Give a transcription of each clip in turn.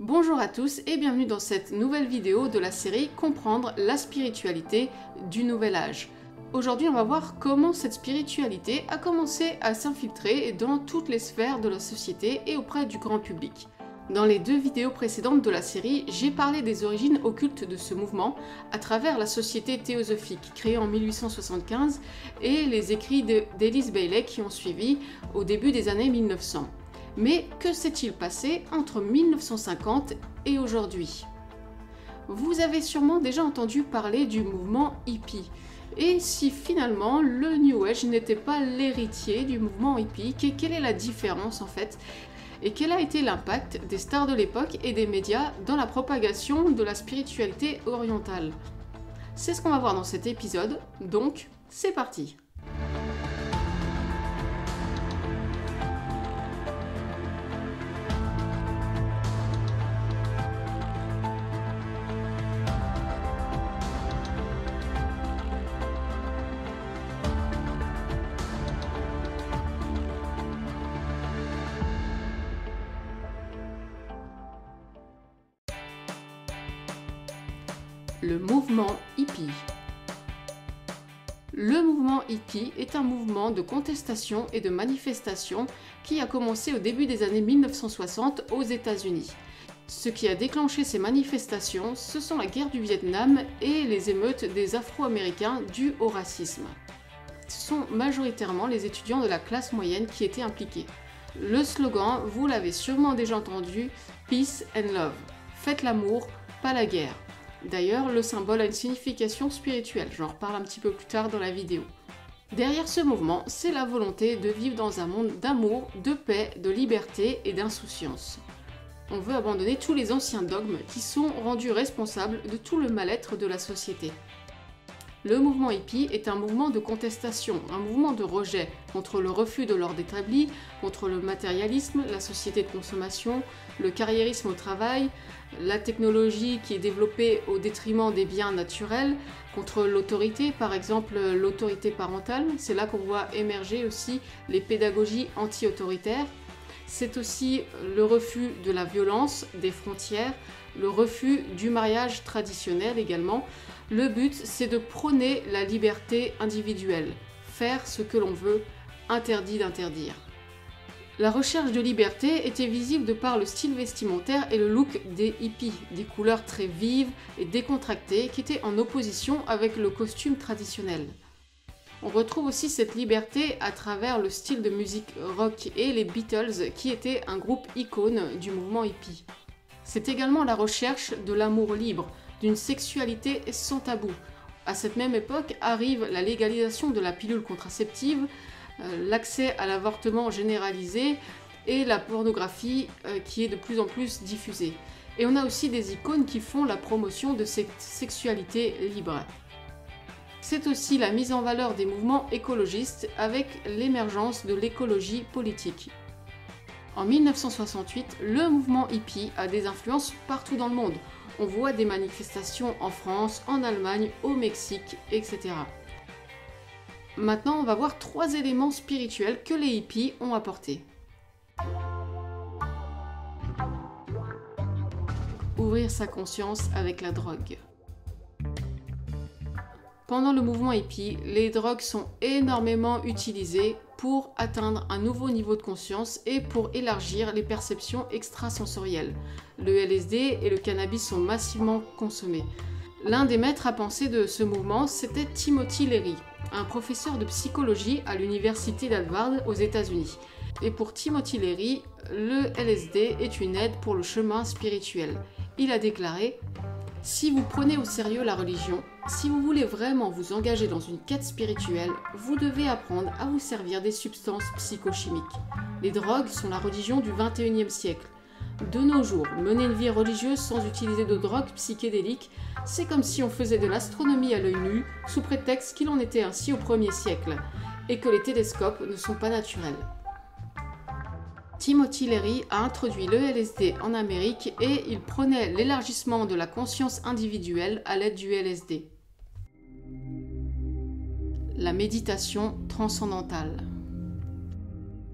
Bonjour à tous et bienvenue dans cette nouvelle vidéo de la série Comprendre la spiritualité du Nouvel Âge. Aujourd'hui, on va voir comment cette spiritualité a commencé à s'infiltrer dans toutes les sphères de la société et auprès du grand public. Dans les deux vidéos précédentes de la série, j'ai parlé des origines occultes de ce mouvement à travers la Société théosophique créée en 1875 et les écrits d'Ellis Bailey qui ont suivi au début des années 1900. Mais que s'est-il passé entre 1950 et aujourd'hui? Vous avez sûrement déjà entendu parler du mouvement hippie. Et si finalement le New Age n'était pas l'héritier du mouvement hippie, quelle est la différence en fait? Et quel a été l'impact des stars de l'époque et des médias dans la propagation de la spiritualité orientale? C'est ce qu'on va voir dans cet épisode, donc c'est parti! Le mouvement hippie. Le mouvement hippie est un mouvement de contestation et de manifestation qui a commencé au début des années 1960 aux États-Unis. Ce qui a déclenché ces manifestations, ce sont la guerre du Vietnam et les émeutes des Afro-Américains dues au racisme. Ce sont majoritairement les étudiants de la classe moyenne qui étaient impliqués. Le slogan, vous l'avez sûrement déjà entendu, Peace and Love. Faites l'amour, pas la guerre. D'ailleurs, le symbole a une signification spirituelle, j'en reparle un petit peu plus tard dans la vidéo. Derrière ce mouvement, c'est la volonté de vivre dans un monde d'amour, de paix, de liberté et d'insouciance. On veut abandonner tous les anciens dogmes qui sont rendus responsables de tout le mal-être de la société. Le mouvement hippie est un mouvement de contestation, un mouvement de rejet contre le refus de l'ordre établi, contre le matérialisme, la société de consommation, le carriérisme au travail, la technologie qui est développée au détriment des biens naturels, contre l'autorité, par exemple l'autorité parentale. C'est là qu'on voit émerger aussi les pédagogies anti-autoritaires. C'est aussi le refus de la violence, des frontières, le refus du mariage traditionnel également. Le but, c'est de prôner la liberté individuelle, faire ce que l'on veut, interdit d'interdire. La recherche de liberté était visible de par le style vestimentaire et le look des hippies, des couleurs très vives et décontractées qui étaient en opposition avec le costume traditionnel. On retrouve aussi cette liberté à travers le style de musique rock et les Beatles qui étaient un groupe icône du mouvement hippie. C'est également la recherche de l'amour libre, d'une sexualité sans tabou. À cette même époque arrive la légalisation de la pilule contraceptive, l'accès à l'avortement généralisé et la pornographie qui est de plus en plus diffusée. Et on a aussi des icônes qui font la promotion de cette sexualité libre. C'est aussi la mise en valeur des mouvements écologistes avec l'émergence de l'écologie politique. En 1968, le mouvement hippie a des influences partout dans le monde. On voit des manifestations en France, en Allemagne, au Mexique, etc. Maintenant, on va voir 3 éléments spirituels que les hippies ont apportés. Ouvrir sa conscience avec la drogue. Pendant le mouvement hippie, les drogues sont énormément utilisées pour atteindre un nouveau niveau de conscience et pour élargir les perceptions extrasensorielles. Le LSD et le cannabis sont massivement consommés. L'un des maîtres à penser de ce mouvement, c'était Timothy Leary, un professeur de psychologie à l'université d'Harvard aux États-Unis. Et pour Timothy Leary, le LSD est une aide pour le chemin spirituel. Il a déclaré: si vous prenez au sérieux la religion, si vous voulez vraiment vous engager dans une quête spirituelle, vous devez apprendre à vous servir des substances psychochimiques. Les drogues sont la religion du XXIe siècle. De nos jours, mener une vie religieuse sans utiliser de drogues psychédéliques, c'est comme si on faisait de l'astronomie à l'œil nu, sous prétexte qu'il en était ainsi au 1er siècle, et que les télescopes ne sont pas naturels. Timothy Leary a introduit le LSD en Amérique et il prônait l'élargissement de la conscience individuelle à l'aide du LSD. La méditation transcendantale.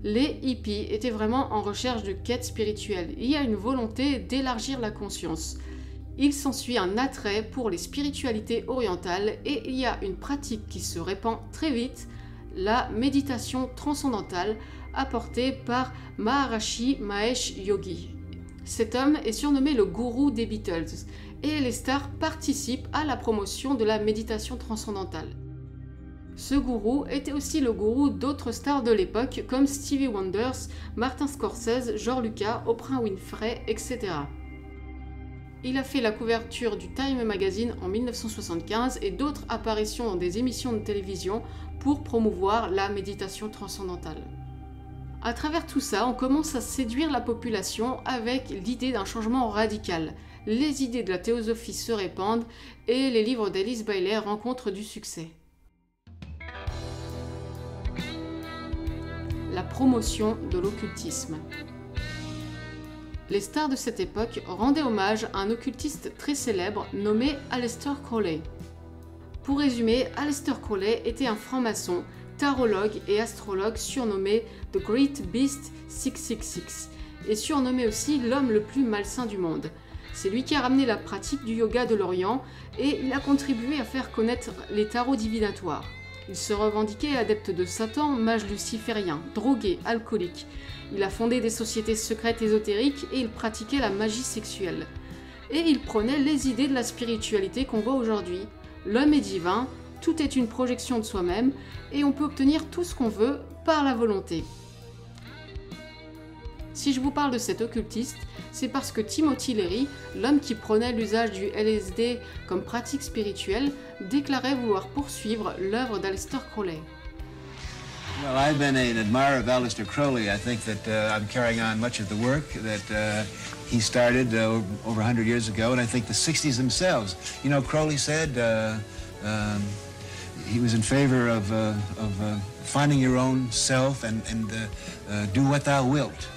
Les hippies étaient vraiment en recherche de quête spirituelle. Il y a une volonté d'élargir la conscience. Il s'ensuit un attrait pour les spiritualités orientales et il y a une pratique qui se répand très vite, la méditation transcendantale apportée par Maharishi Mahesh Yogi. Cet homme est surnommé le gourou des Beatles et les stars participent à la promotion de la méditation transcendantale. Ce gourou était aussi le gourou d'autres stars de l'époque comme Stevie Wonder, Martin Scorsese, George Lucas, Oprah Winfrey, etc. Il a fait la couverture du Time Magazine en 1975 et d'autres apparitions dans des émissions de télévision pour promouvoir la méditation transcendantale. À travers tout ça, on commence à séduire la population avec l'idée d'un changement radical. Les idées de la théosophie se répandent et les livres d'Alice Bailey rencontrent du succès. La promotion de l'occultisme. Les stars de cette époque rendaient hommage à un occultiste très célèbre nommé Aleister Crowley. Pour résumer, Aleister Crowley était un franc-maçon, tarologue et astrologue surnommé The Great Beast 666 et surnommé aussi l'homme le plus malsain du monde. C'est lui qui a ramené la pratique du yoga de l'Orient et il a contribué à faire connaître les tarots divinatoires. Il se revendiquait adepte de Satan, mage luciférien, drogué, alcoolique. Il a fondé des sociétés secrètes ésotériques et il pratiquait la magie sexuelle. Et il prônait les idées de la spiritualité qu'on voit aujourd'hui. L'homme est divin, tout est une projection de soi-même et on peut obtenir tout ce qu'on veut par la volonté. Si je vous parle de cet occultiste, c'est parce que Timothy Leary, l'homme qui prônait l'usage du LSD comme pratique spirituelle, déclarait vouloir poursuivre l'œuvre d'Aleister Crowley. Well, I've been an admirer of Aleister Crowley. I think that I'm carrying on much of the work that he started over 100 years ago, and I think the 60s themselves. You know, Crowley said he was in favor of finding your own self and do what thou wilt.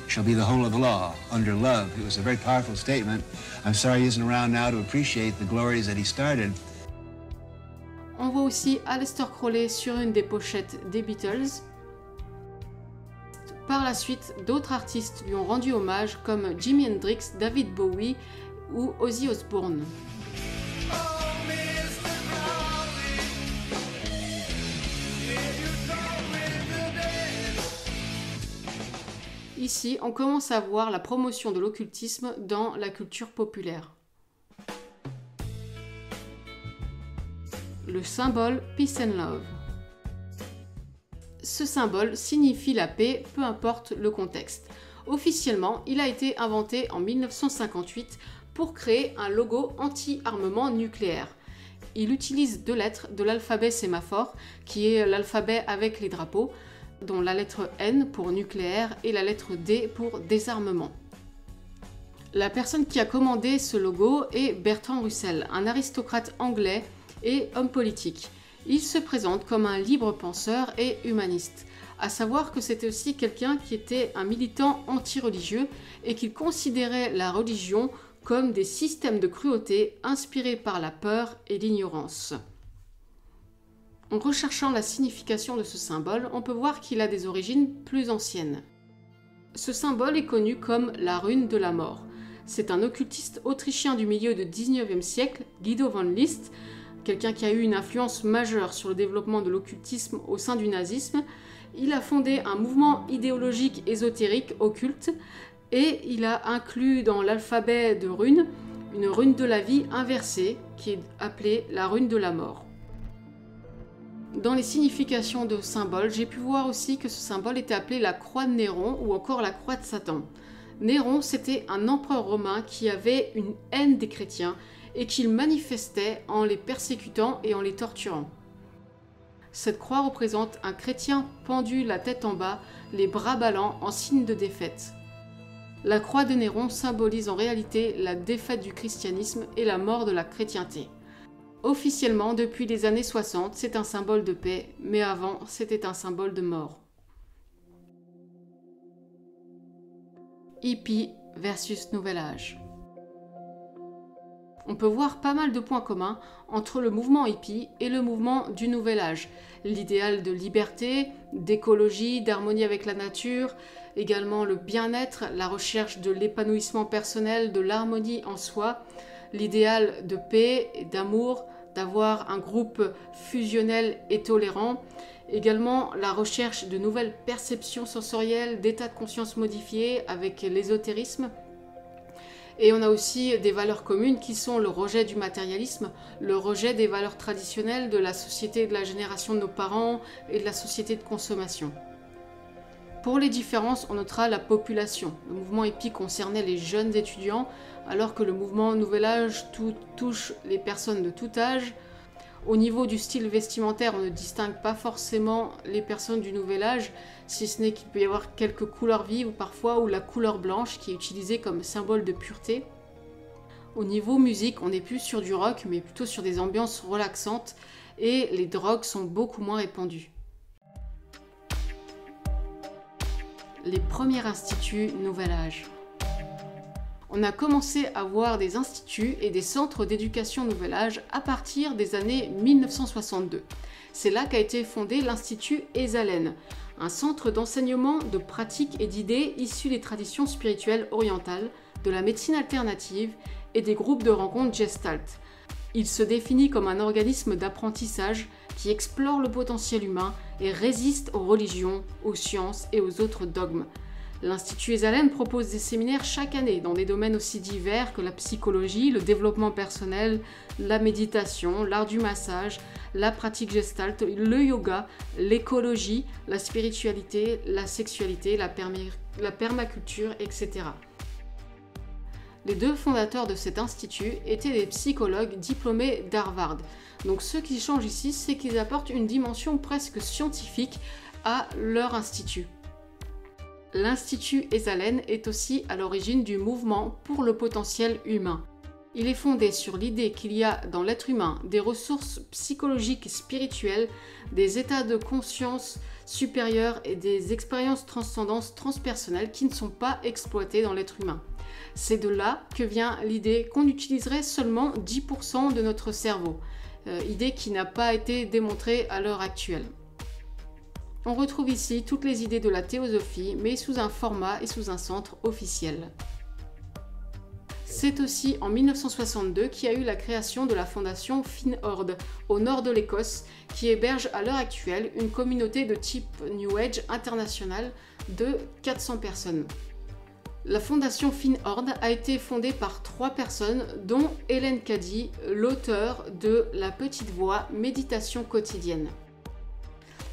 Shall be the whole of the law, under love. It was a very powerful statement. I'm sorry he isn't around now to appreciate the glories that he started. On voit aussi Aleister Crowley sur une des pochettes des Beatles. Par la suite, d'autres artistes lui ont rendu hommage comme Jimi Hendrix, David Bowie ou Ozzy Osbourne. Ici, on commence à voir la promotion de l'occultisme dans la culture populaire. Le symbole Peace and Love. Ce symbole signifie la paix, peu importe le contexte. Officiellement, il a été inventé en 1958 pour créer un logo anti-armement nucléaire. Il utilise deux lettres de l'alphabet sémaphore, qui est l'alphabet avec les drapeaux, dont la lettre N pour nucléaire et la lettre D pour désarmement. La personne qui a commandé ce logo est Bertrand Russell, un aristocrate anglais et homme politique. Il se présente comme un libre penseur et humaniste. À savoir que c'était aussi quelqu'un qui était un militant anti-religieux et qu'il considérait la religion comme des systèmes de cruauté inspirés par la peur et l'ignorance. En recherchant la signification de ce symbole, on peut voir qu'il a des origines plus anciennes. Ce symbole est connu comme la rune de la mort. C'est un occultiste autrichien du milieu du XIXe siècle, Guido von List, quelqu'un qui a eu une influence majeure sur le développement de l'occultisme au sein du nazisme. Il a fondé un mouvement idéologique ésotérique occulte et il a inclus dans l'alphabet de runes une rune de la vie inversée qui est appelée la rune de la mort. Dans les significations de symboles, j'ai pu voir aussi que ce symbole était appelé la croix de Néron ou encore la croix de Satan. Néron, c'était un empereur romain qui avait une haine des chrétiens et qu'il manifestait en les persécutant et en les torturant. Cette croix représente un chrétien pendu la tête en bas, les bras ballants en signe de défaite. La croix de Néron symbolise en réalité la défaite du christianisme et la mort de la chrétienté. Officiellement, depuis les années 60, c'est un symbole de paix, mais avant, c'était un symbole de mort. Hippie versus Nouvel Âge. On peut voir pas mal de points communs entre le mouvement hippie et le mouvement du Nouvel Âge. L'idéal de liberté, d'écologie, d'harmonie avec la nature, également le bien-être, la recherche de l'épanouissement personnel, de l'harmonie en soi, l'idéal de paix et d'amour, d'avoir un groupe fusionnel et tolérant, également la recherche de nouvelles perceptions sensorielles, d'états de conscience modifiés avec l'ésotérisme. Et on a aussi des valeurs communes qui sont le rejet du matérialisme, le rejet des valeurs traditionnelles de la société de la génération de nos parents et de la société de consommation. Pour les différences, on notera la population. Le mouvement hippie concernait les jeunes étudiants, alors que le mouvement Nouvel Âge touche les personnes de tout âge. Au niveau du style vestimentaire, on ne distingue pas forcément les personnes du Nouvel Âge, si ce n'est qu'il peut y avoir quelques couleurs vives parfois, ou la couleur blanche qui est utilisée comme symbole de pureté. Au niveau musique, on n'est plus sur du rock, mais plutôt sur des ambiances relaxantes, et les drogues sont beaucoup moins répandues. Les premiers instituts Nouvel Âge. On a commencé à voir des instituts et des centres d'éducation Nouvel Âge à partir des années 1962. C'est là qu'a été fondé l'Institut Esalen, un centre d'enseignement de pratiques et d'idées issues des traditions spirituelles orientales, de la médecine alternative et des groupes de rencontres Gestalt. Il se définit comme un organisme d'apprentissage qui explore le potentiel humain et résiste aux religions, aux sciences et aux autres dogmes. L'Institut Esalen propose des séminaires chaque année dans des domaines aussi divers que la psychologie, le développement personnel, la méditation, l'art du massage, la pratique gestalt, le yoga, l'écologie, la spiritualité, la sexualité, la permaculture, etc. Les deux fondateurs de cet institut étaient des psychologues diplômés d'Harvard. Donc ce qui change ici, c'est qu'ils apportent une dimension presque scientifique à leur institut. L'Institut Esalen est aussi à l'origine du mouvement pour le potentiel humain. Il est fondé sur l'idée qu'il y a dans l'être humain des ressources psychologiques et spirituelles, des états de conscience supérieurs et des expériences transcendances transpersonnelles qui ne sont pas exploitées dans l'être humain. C'est de là que vient l'idée qu'on utiliserait seulement 10% de notre cerveau, idée qui n'a pas été démontrée à l'heure actuelle. On retrouve ici toutes les idées de la théosophie, mais sous un format et sous un centre officiel. C'est aussi en 1962 qu'il y a eu la création de la fondation Finord, au nord de l'Écosse, qui héberge à l'heure actuelle une communauté de type New Age international de 400 personnes. La fondation Finord a été fondée par 3 personnes, dont Hélène Cady, l'auteur de La Petite Voix, Méditation quotidienne.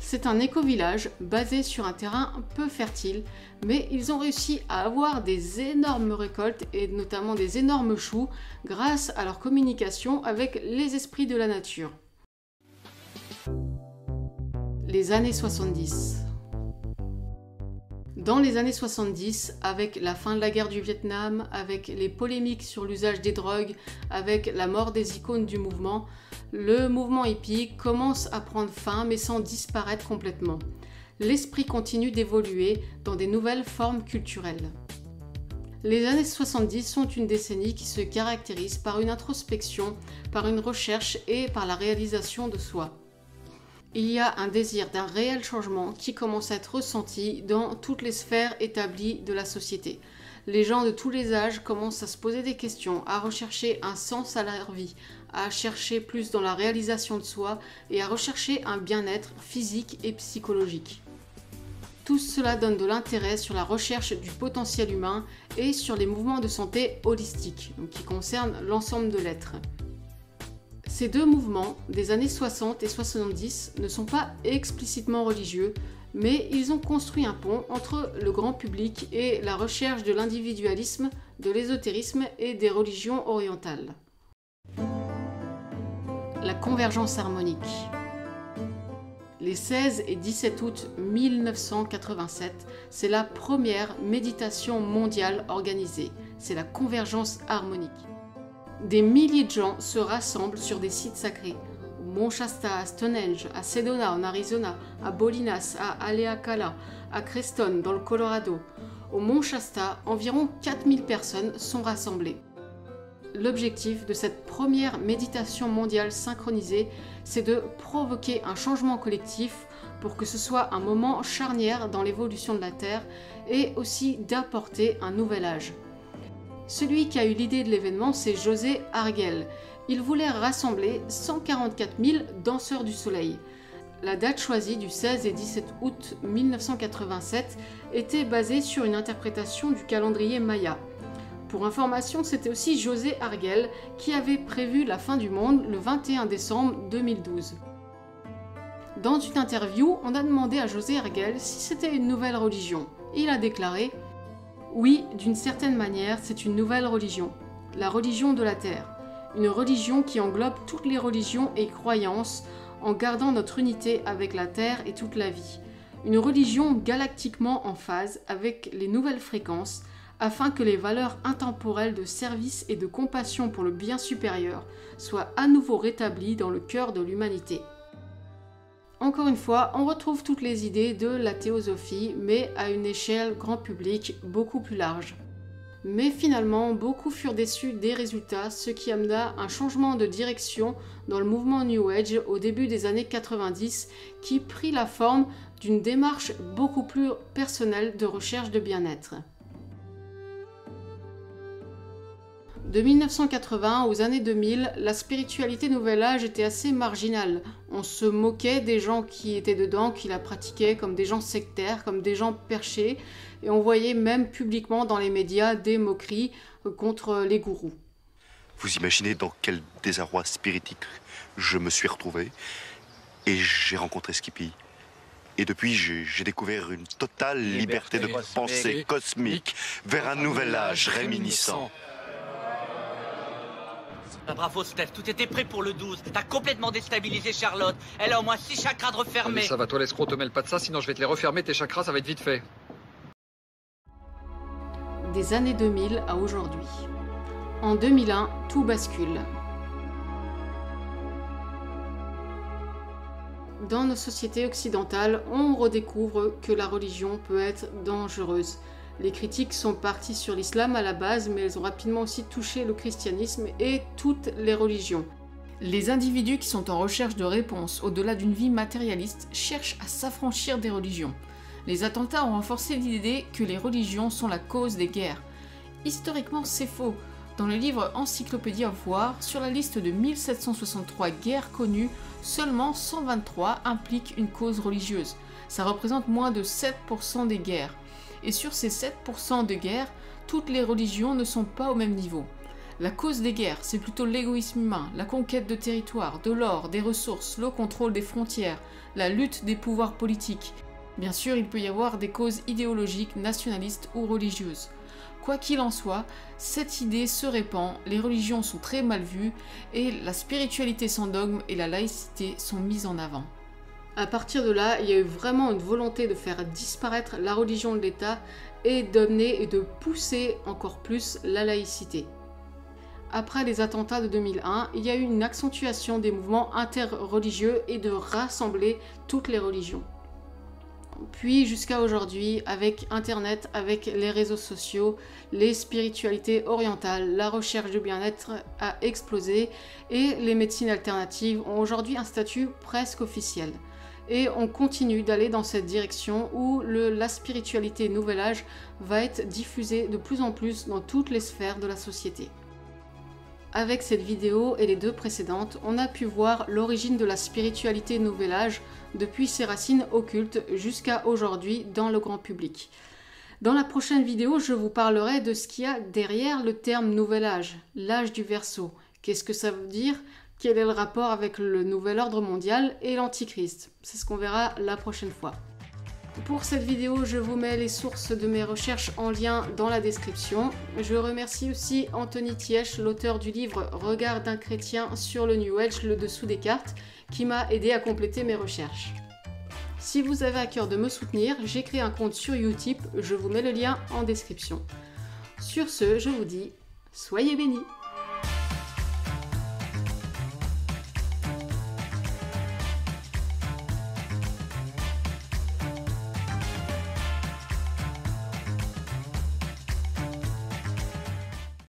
C'est un éco-village basé sur un terrain peu fertile, mais ils ont réussi à avoir des énormes récoltes et notamment des énormes choux grâce à leur communication avec les esprits de la nature. Les années 70. Dans les années 70, avec la fin de la guerre du Vietnam, avec les polémiques sur l'usage des drogues, avec la mort des icônes du mouvement, le mouvement hippie commence à prendre fin mais sans disparaître complètement. L'esprit continue d'évoluer dans des nouvelles formes culturelles. Les années 70 sont une décennie qui se caractérise par une introspection, par une recherche et par la réalisation de soi. Il y a un désir d'un réel changement qui commence à être ressenti dans toutes les sphères établies de la société. Les gens de tous les âges commencent à se poser des questions, à rechercher un sens à leur vie, à chercher plus dans la réalisation de soi et à rechercher un bien-être physique et psychologique. Tout cela donne de l'intérêt sur la recherche du potentiel humain et sur les mouvements de santé holistiques, qui concernent l'ensemble de l'être. Ces deux mouvements, des années 60 et 70, ne sont pas explicitement religieux, mais ils ont construit un pont entre le grand public et la recherche de l'individualisme, de l'ésotérisme et des religions orientales. La convergence harmonique. Les 16 et 17 août 1987, c'est la première méditation mondiale organisée. C'est la convergence harmonique. Des milliers de gens se rassemblent sur des sites sacrés. Au Mont Shasta, à Stonehenge, à Sedona en Arizona, à Bolinas, à Haleakala, à Creston dans le Colorado. Au Mont Shasta, environ 4000 personnes sont rassemblées. L'objectif de cette première méditation mondiale synchronisée, c'est de provoquer un changement collectif pour que ce soit un moment charnière dans l'évolution de la Terre et aussi d'apporter un nouvel âge. Celui qui a eu l'idée de l'événement, c'est José Arguelles. Il voulait rassembler 144 000 danseurs du soleil. La date choisie du 16 et 17 août 1987 était basée sur une interprétation du calendrier Maya. Pour information, c'était aussi José Arguelles qui avait prévu la fin du monde le 21 décembre 2012. Dans une interview, on a demandé à José Arguelles si c'était une nouvelle religion. Il a déclaré « Oui, d'une certaine manière, c'est une nouvelle religion, la religion de la Terre. Une religion qui englobe toutes les religions et croyances en gardant notre unité avec la Terre et toute la vie. Une religion galactiquement en phase avec les nouvelles fréquences afin que les valeurs intemporelles de service et de compassion pour le bien supérieur soient à nouveau rétablies dans le cœur de l'humanité. » Encore une fois, on retrouve toutes les idées de la théosophie, mais à une échelle grand public beaucoup plus large. Mais finalement, beaucoup furent déçus des résultats, ce qui amena un changement de direction dans le mouvement New Age au début des années 90, qui prit la forme d'une démarche beaucoup plus personnelle de recherche de bien-être. De 1980 aux années 2000, la spiritualité Nouvel Âge était assez marginale. On se moquait des gens qui étaient dedans, qui la pratiquaient, comme des gens sectaires, comme des gens perchés, et on voyait même publiquement dans les médias des moqueries contre les gourous. Vous imaginez dans quel désarroi spiritique je me suis retrouvé, et j'ai rencontré Skippy. Et depuis, j'ai découvert une totale liberté de pensée cosmique vers un nouvel âge réminiscent. Ah, bravo Steph, tout était prêt pour le 12. T'as complètement déstabilisé Charlotte. Elle a au moins 6 chakras de refermés. Allez, ça va, toi l'escroc, te mêle pas de ça, sinon je vais te les refermer, tes chakras, ça va être vite fait. Des années 2000 à aujourd'hui. En 2001, tout bascule. Dans nos sociétés occidentales, on redécouvre que la religion peut être dangereuse. Les critiques sont parties sur l'islam à la base, mais elles ont rapidement aussi touché le christianisme et toutes les religions. Les individus qui sont en recherche de réponses au-delà d'une vie matérialiste cherchent à s'affranchir des religions. Les attentats ont renforcé l'idée que les religions sont la cause des guerres. Historiquement, c'est faux. Dans le livre Encyclopédie of War, sur la liste de 1763 guerres connues, seulement 123 impliquent une cause religieuse. Ça représente moins de 7% des guerres. Et sur ces 7% de guerres, toutes les religions ne sont pas au même niveau. La cause des guerres, c'est plutôt l'égoïsme humain, la conquête de territoires, de l'or, des ressources, le contrôle des frontières, la lutte des pouvoirs politiques. Bien sûr, il peut y avoir des causes idéologiques, nationalistes ou religieuses. Quoi qu'il en soit, cette idée se répand, les religions sont très mal vues et la spiritualité sans dogme et la laïcité sont mises en avant. À partir de là, il y a eu vraiment une volonté de faire disparaître la religion de l'État et d'amener et de pousser encore plus la laïcité. Après les attentats de 2001, il y a eu une accentuation des mouvements interreligieux et de rassembler toutes les religions. Puis jusqu'à aujourd'hui, avec Internet, avec les réseaux sociaux, les spiritualités orientales, la recherche de bien-être a explosé et les médecines alternatives ont aujourd'hui un statut presque officiel. Et on continue d'aller dans cette direction où la spiritualité Nouvel Âge va être diffusée de plus en plus dans toutes les sphères de la société. Avec cette vidéo et les deux précédentes, on a pu voir l'origine de la spiritualité Nouvel Âge depuis ses racines occultes jusqu'à aujourd'hui dans le grand public. Dans la prochaine vidéo, je vous parlerai de ce qu'il y a derrière le terme Nouvel Âge, l'âge du Verseau. Qu'est-ce que ça veut dire ? Quel est le rapport avec le nouvel ordre mondial et l'Antichrist? C'est ce qu'on verra la prochaine fois. Pour cette vidéo, je vous mets les sources de mes recherches en lien dans la description. Je remercie aussi Anthony Tiech, l'auteur du livre « Regard d'un chrétien sur le New Age, le dessous des cartes », qui m'a aidé à compléter mes recherches. Si vous avez à cœur de me soutenir, j'ai créé un compte sur Utip, je vous mets le lien en description. Sur ce, je vous dis, soyez bénis!